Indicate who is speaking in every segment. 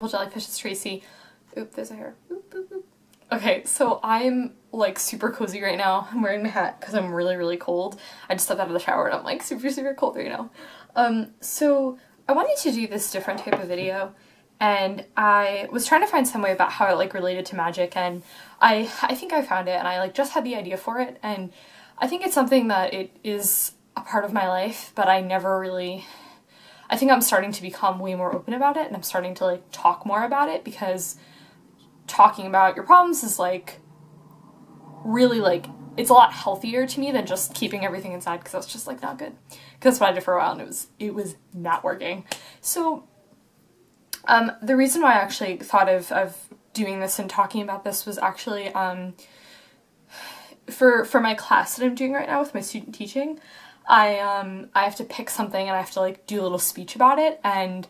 Speaker 1: Well, Jellyfish is Tracy. Oop, there's a hair. Oop, oop, oop. Okay, so I'm like super cozy right now. I'm wearing my hat because I'm really, really cold. I just stepped out of the shower and I'm like super, super cold right now. So I wanted to do this different type of video, and I was trying to find some way about how it like related to magic, and I think I found it, and I like just had the idea for it, and I think it's something that it is a part of my life, but I never really, I think I'm starting to become way more open about it, and I'm starting to like talk more about it, because talking about your problems is like really like, it's a lot healthier to me than just keeping everything inside, because that's just like not good. Because that's what I did for a while and it was not working. So the reason why I actually thought of doing this and talking about this was actually for my class that I'm doing right now with my student teaching. I have to pick something and I have to like do a little speech about it, and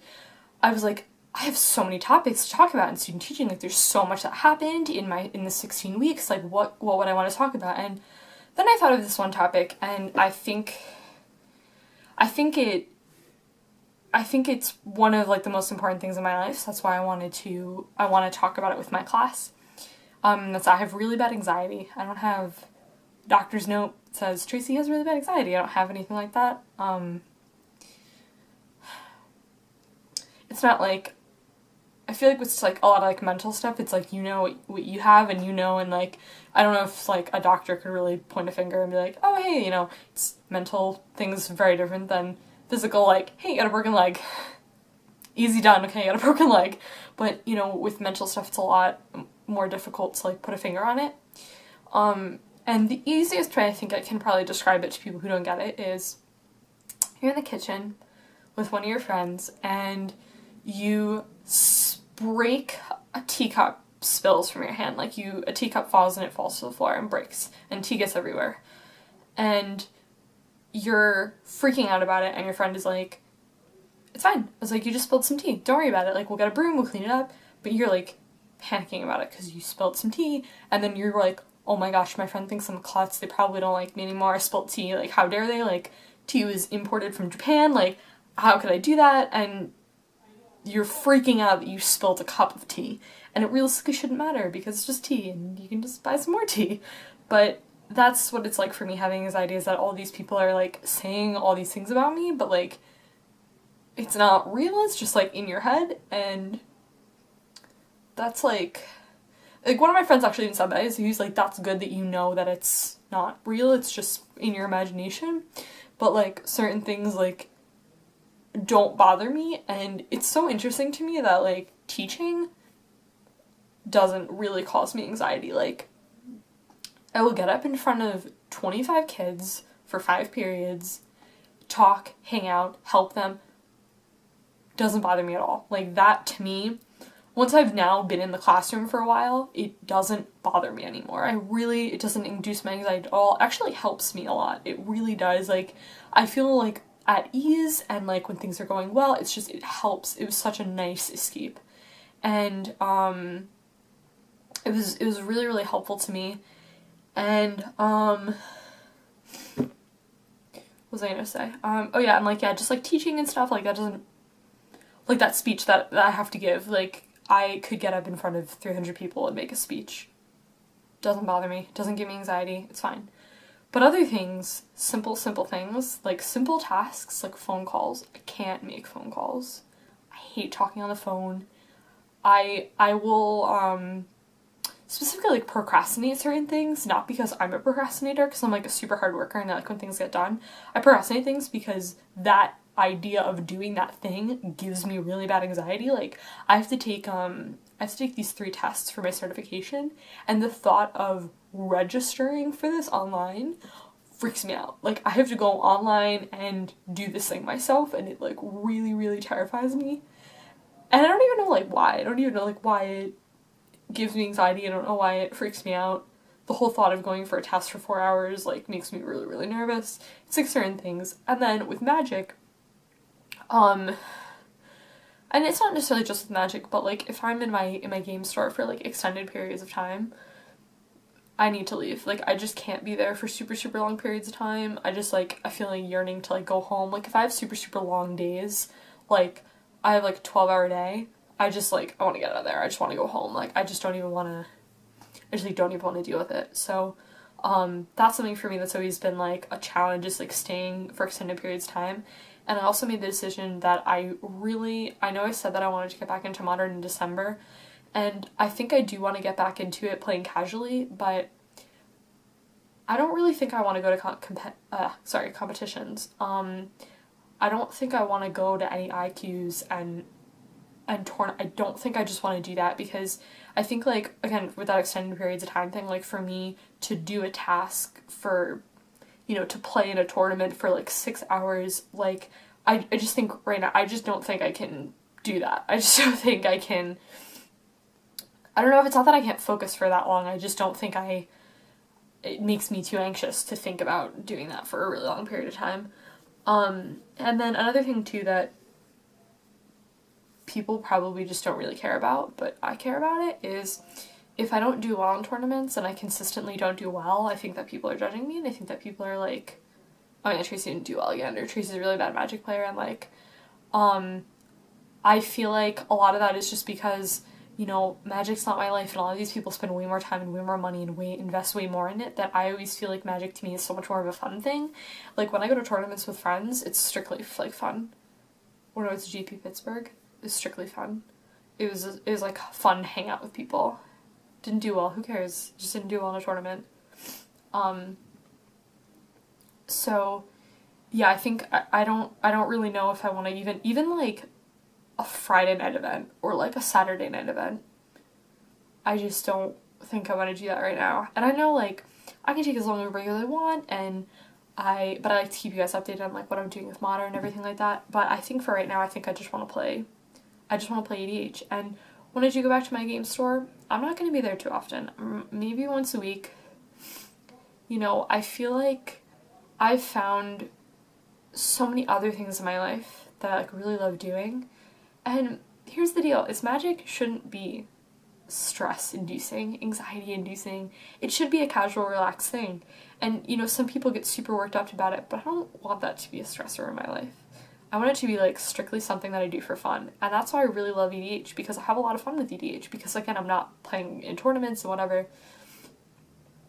Speaker 1: I was like, I have so many topics to talk about in student teaching. Like, there's so much that happened in the 16 weeks. Like, what would I want to talk about? And then I thought of this one topic, and I think it's one of like the most important things in my life. So that's why I want to talk about it with my class. I have really bad anxiety. I don't have, doctor's note says Tracy has really bad anxiety. I don't have anything like that. It's not like, I feel like with like a lot of like mental stuff, it's like, you know what you have, and and like, I don't know if like a doctor could really point a finger and be like, oh hey, it's mental things very different than physical, like, hey, you got a broken leg. Easy done, okay, you got a broken leg. But, with mental stuff, it's a lot more difficult to like put a finger on it. And the easiest way I think I can probably describe it to people who don't get it is, you're in the kitchen with one of your friends, and you break a teacup, spills from your hand. Like, a teacup falls and it falls to the floor and breaks, and tea gets everywhere. And you're freaking out about it, and your friend is like, it's fine. I was like, you just spilled some tea. Don't worry about it. Like, we'll get a broom, we'll clean it up. But you're like panicking about it because you spilled some tea, and then you're like, oh my gosh, my friend thinks I'm a klutz. They probably don't like me anymore. I spilled tea. Like, how dare they? Like, tea was imported from Japan. Like, how could I do that? And you're freaking out that you spilled a cup of tea, and it realistically shouldn't matter because it's just tea and you can just buy some more tea. But that's what it's like for me having anxiety, is that all these people are like saying all these things about me, but like, it's not real, it's just like in your head. And that's like one of my friends actually even said that, is he's like, that's good that you know that it's not real, it's just in your imagination. But like, certain things like don't bother me, and it's so interesting to me that like teaching doesn't really cause me anxiety. Like, I will get up in front of 25 kids for 5 periods, talk, hang out, help them. Doesn't bother me at all. Like, that to me, once I've now been in the classroom for a while, it doesn't bother me anymore. It doesn't induce my anxiety at all. It actually helps me a lot. It really does. Like, I feel like at ease, and like when things are going well, it helps. It was such a nice escape. And it was really, really helpful to me. And what was I gonna say? Oh yeah, and like, yeah, just like teaching and stuff, like that doesn't, like that speech that I have to give, like, I could get up in front of 300 people and make a speech. Doesn't bother me, doesn't give me anxiety, it's fine. But other things, simple things, like simple tasks, like phone calls, I can't make phone calls. I hate talking on the phone. I will, specifically like procrastinate certain things, not because I'm a procrastinator, because I'm like a super hard worker and I like when things get done. I procrastinate things because that idea of doing that thing gives me really bad anxiety. Like, I have to take these 3 tests for my certification, and the thought of registering for this online freaks me out. Like, I have to go online and do this thing myself, and it like really, really terrifies me. And I don't even know like why. I don't even know like why it gives me anxiety. I don't know why it freaks me out. The whole thought of going for a test for 4 hours like makes me really, really nervous. It's like certain things. And then with magic, and it's not necessarily just with magic, but like if I'm in my game store for like extended periods of time, I need to leave. Like, I just can't be there for super, super long periods of time. I feel like yearning to like go home. Like, if I have super, super long days, like I have like a 12-hour day, I just, like, I want to get out of there. I just want to go home. Like, I just don't even want to, I just, like, don't even want to deal with it. So, that's something for me that's always been, like, a challenge, is, like, staying for extended periods of time. And I also made the decision that I know I said that I wanted to get back into Modern in December, and I think I do want to get back into it playing casually, but I don't really think I want to go to competitions. I don't think I want to go to any IQs and I don't think I just want to do that, because I think, like, again, with that extended periods of time thing, like, for me to do a task for, you know, to play in a tournament for, like, 6 hours, like, I just think right now, I just don't think I can do that. I just don't think I can, I don't know if it's not that I can't focus for that long, I just don't think it makes me too anxious to think about doing that for a really long period of time. And then another thing too that people probably just don't really care about, but I care about it, is if I don't do well in tournaments and I consistently don't do well, I think that people are judging me, and I think that people are like, oh yeah, Tracy didn't do well again, or Tracy's a really bad Magic player, and like, I feel like a lot of that is just because, you know, Magic's not my life, and a lot of these people spend way more time and way more money and invest way more in it, that I always feel like Magic to me is so much more of a fun thing. Like, when I go to tournaments with friends, it's strictly, like, fun. When I was to GP Pittsburgh, it was strictly fun. It was like fun to hang out with people. Didn't do well, who cares? Just didn't do well in a tournament. So, yeah, I think I don't really know if I want to even like a Friday night event or like a Saturday night event. I just don't think I want to do that right now. And I know, like, I can take as long a break as I want, but I like to keep you guys updated on, like, what I'm doing with Modern and everything like that. But I think for right now, I think I just want to play EDH. And when I do go back to my game store, I'm not going to be there too often. Maybe once a week. You know, I feel like I've found so many other things in my life that I, like, really love doing. And here's the deal, is Magic shouldn't be stress-inducing, anxiety-inducing. It should be a casual, relaxed thing. And, you know, some people get super worked up about it, but I don't want that to be a stressor in my life. I want it to be, like, strictly something that I do for fun. And that's why I really love EDH, because I have a lot of fun with EDH, because, again, I'm not playing in tournaments and whatever.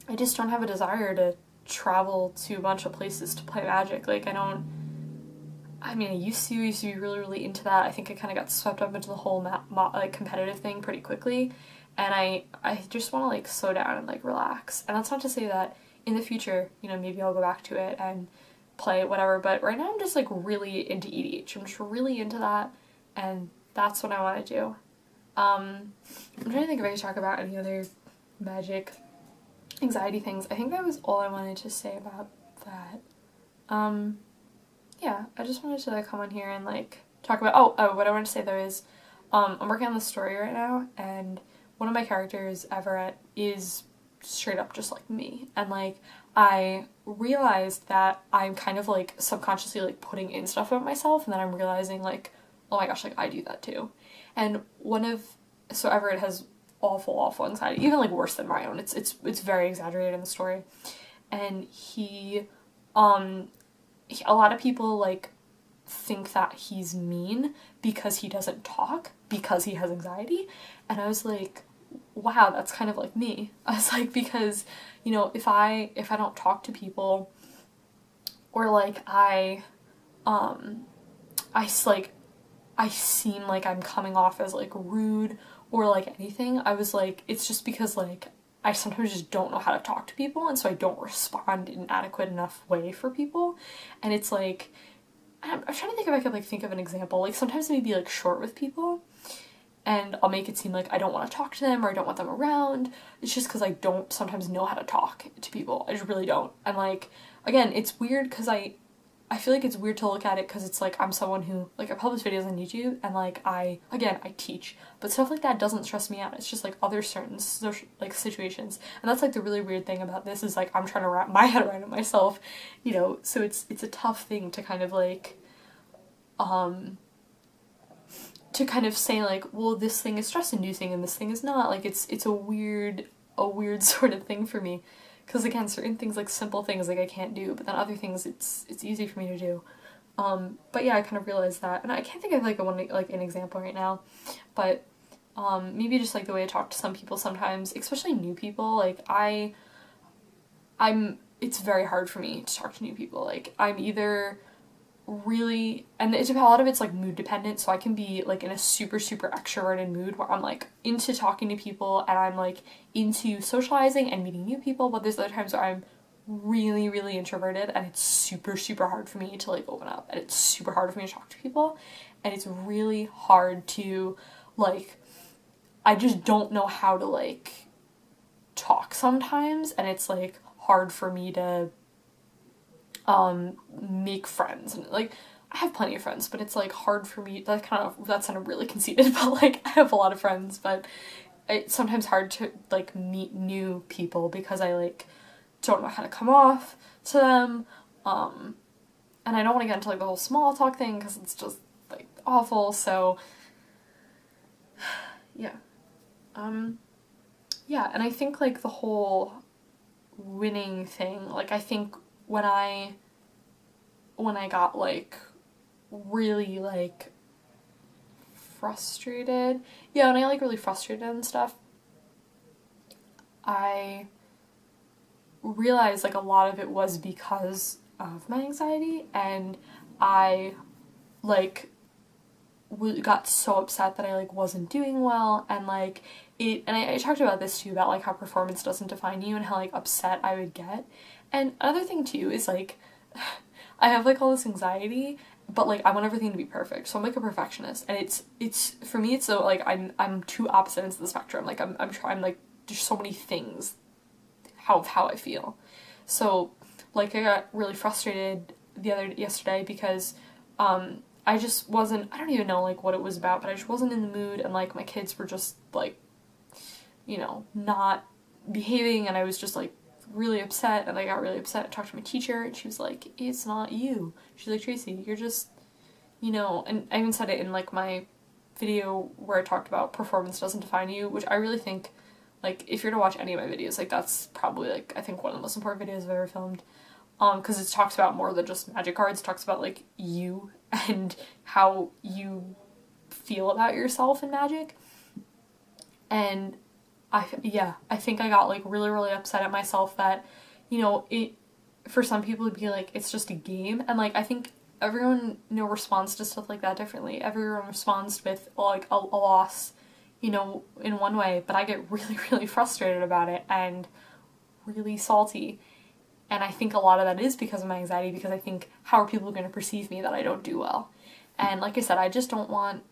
Speaker 1: I just don't have a desire to travel to a bunch of places to play Magic. Like, I used to be really, really into that. I think I kind of got swept up into the whole like, competitive thing pretty quickly, and I just want to, like, slow down and, like, relax. And that's not to say that in the future, you know, maybe I'll go back to it and play whatever, but right now I'm just, like, really into EDH. I'm just really into that, and that's what I want to do. I'm trying to think if I could talk about any other Magic anxiety things. I think that was all I wanted to say about that. Yeah, I just wanted to, like, come on here and, like, talk about, what I wanted to say though is, I'm working on this story right now, and one of my characters, Everett, is straight up just like me, and, like, I realized that I'm kind of, like, subconsciously, like, putting in stuff about myself, and then I'm realizing, like, oh my gosh, like, I do that too. And so Everett has awful anxiety, even, like, worse than my own. It's very exaggerated in the story, and a lot of people, like, think that he's mean because he doesn't talk, because he has anxiety, and I was like, wow, that's kind of like me. I was like, because, you know, if I don't talk to people, or, like, I seem like I'm coming off as, like, rude or, like, anything, I was like, it's just because, like, I sometimes just don't know how to talk to people, and so I don't respond in an adequate enough way for people. And it's like, I'm trying to think if I could, like, think of an example. Like, sometimes I may be, like, short with people, and I'll make it seem like I don't want to talk to them, or I don't want them around. It's just because I don't sometimes know how to talk to people. I just really don't. And, like, again, it's weird because I feel like it's weird to look at it because it's like I'm someone who, like, I publish videos on YouTube, and, like, I teach, but stuff like that doesn't stress me out. It's just, like, other certain social, like, situations, and that's, like, the really weird thing about this is, like, I'm trying to wrap my head around it myself, you know, so it's a tough thing to kind of, like, to kind of say, like, well, this thing is stress-inducing and this thing is not. Like, it's a weird sort of thing for me. Because, again, certain things, like, simple things, like, I can't do, but then other things, it's easy for me to do. But yeah, I kind of realized that, and I can't think of like an example right now, but maybe just like the way I talk to some people sometimes, especially new people. Like it's very hard for me to talk to new people. Like I'm either really, and a lot of it's like mood dependent, so I can be like in a super super extroverted mood where I'm like into talking to people and I'm like into socializing and meeting new people, but there's other times where I'm really really introverted and it's super super hard for me to like open up, and it's super hard for me to talk to people, and it's really hard to like, I just don't know how to like talk sometimes, and it's like hard for me to make friends. And like I have plenty of friends, but it's like hard for me, that sounded really conceited, but like I have a lot of friends, but it's sometimes hard to like meet new people because I like don't know how to come off to them, and I don't want to get into like the whole small talk thing because it's just like awful. So yeah, yeah, and I think like the whole winning thing, like I think when I got like really like frustrated, yeah, when I like really frustrated and stuff, I realized like a lot of it was because of my anxiety, and I like got so upset that I like wasn't doing well, and like and I talked about this too, about like how performance doesn't define you and how like upset I would get. And another thing too is like I have like all this anxiety, but like I want everything to be perfect, so I'm like a perfectionist, and it's for me it's so like I'm two opposite ends of the spectrum. Like I'm trying, like there's so many things how I feel. So like I got really frustrated yesterday because I just wasn't, I don't even know like what it was about, but I just wasn't in the mood, and like my kids were just like, you know, not behaving, and I was just like really upset, and I got really upset. I talked to my teacher and she was like, it's not you. She's like, Tracy, you're just, you know, and I even said it in like my video where I talked about performance doesn't define you, which I really think, like, if you're to watch any of my videos, like that's probably like I think one of the most important videos I've ever filmed, because it talks about more than just magic cards. It talks about like you and how you feel about yourself in magic. And I think I got like really really upset at myself that, you know, it, for some people it'd be like it's just a game, and like I think everyone, you know, responds to stuff like that differently. Everyone responds with like a loss, you know, in one way, but I get really really frustrated about it and really salty. And I think a lot of that is because of my anxiety, because I think, how are people going to perceive me that I don't do well? And like I said, I just don't want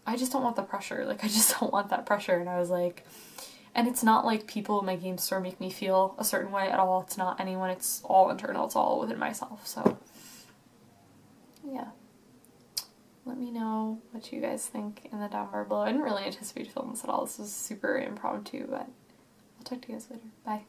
Speaker 1: the pressure. Like I just don't want that pressure. And I was like, and it's not like people in my game store make me feel a certain way at all. It's not anyone. It's all internal. It's all within myself. So yeah. Let me know what you guys think in the down bar below. I didn't really anticipate filming this at all. This was super impromptu, but I'll talk to you guys later. Bye.